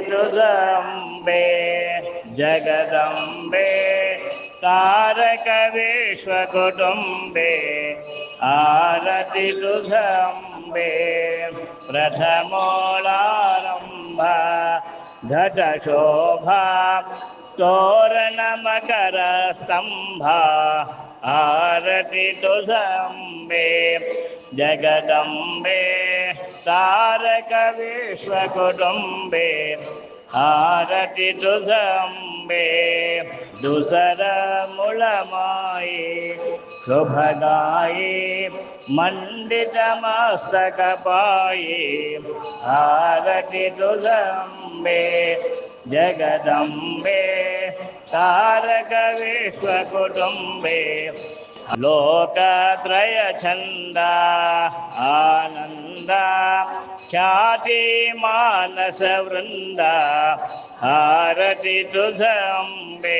तुझंबे जगदंबे तारक विश्वकुटुंबे आरति तुझंबे प्रथमोलारंभ घटशोभा तोरणमकरस्तंभा आरति तुझंबे जगदंबे तारक विश्वकुटुंबे आरति तुझंबे दुसर मुळमाये शुभगाये मंडित मस्तक पाये आरति तुझंबे जगदंबे तारक विश्वकुटुंबे लोकत्रय छंद आनंद ख्याति मानस वृंद आरति तुझंबे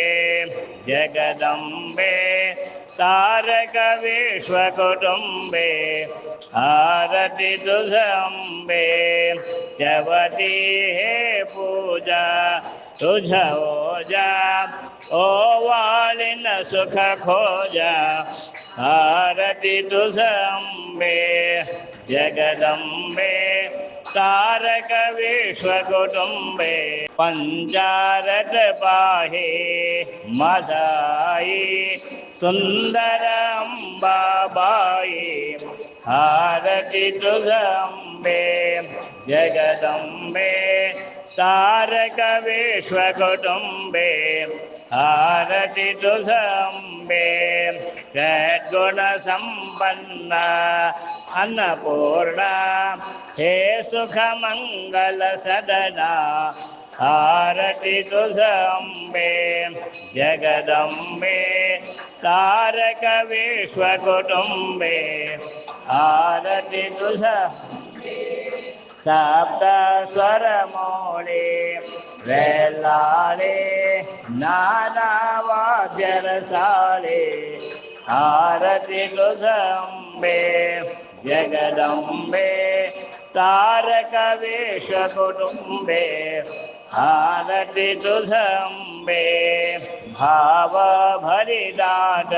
जगदंबे तारक विश्वकुटुंबे आरति तुझंबे चवती है पूजा तुझ ओजा ओ वालिन सुख खोजा आरति तुझंबे जगदंबे तारक विश्वकुटुंबे पंचारत पाहे मदाई सुंदर अंबाबाई आरति तुझंबे जगदंबे तारक विश्वकुटुंबे आरति तुझंबे षड्गुण संपन्न अन्नपूर्णा हे सुख मंगल सदना आरति तुझंबे जगदंबे तारक विश्वकुटुंबे आरति तुझंबे सप्त स्वर मोळे वेल्लाळे नाना वाद्य रसाळे आरति तुझंबे जगदंबे तारक विश्वकुटुंबे आरति तुझंबे भाव भरिदाट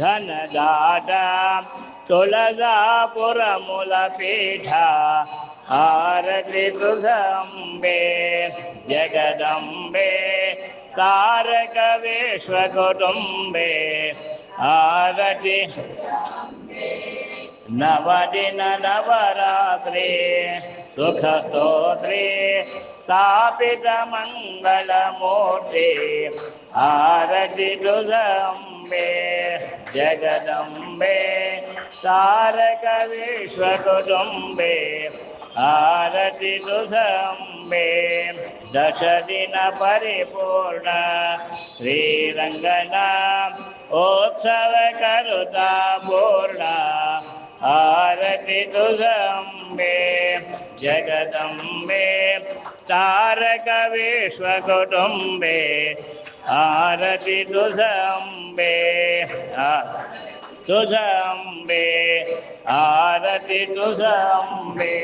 घन दाट तुळजापुर मूलपीठा आरति तुझंबे जगदंबे तारक विश्वकुटुंबे आरति नवदिन नवरात्रि सुख स्तोत्रे स्थापित मंगलमूर्ति आरति तुझंबे जगदंबे तारक विश्वकुटुंबे आरति तुझंबे दश दिन परिपूर्ण श्रीरंगना उत्सव करुता पूर्ण आरति तुझंबे जगदंबे तारक विश्वकुटुंबे आरति तुझंबे तुझंबे आरति तुझंबे।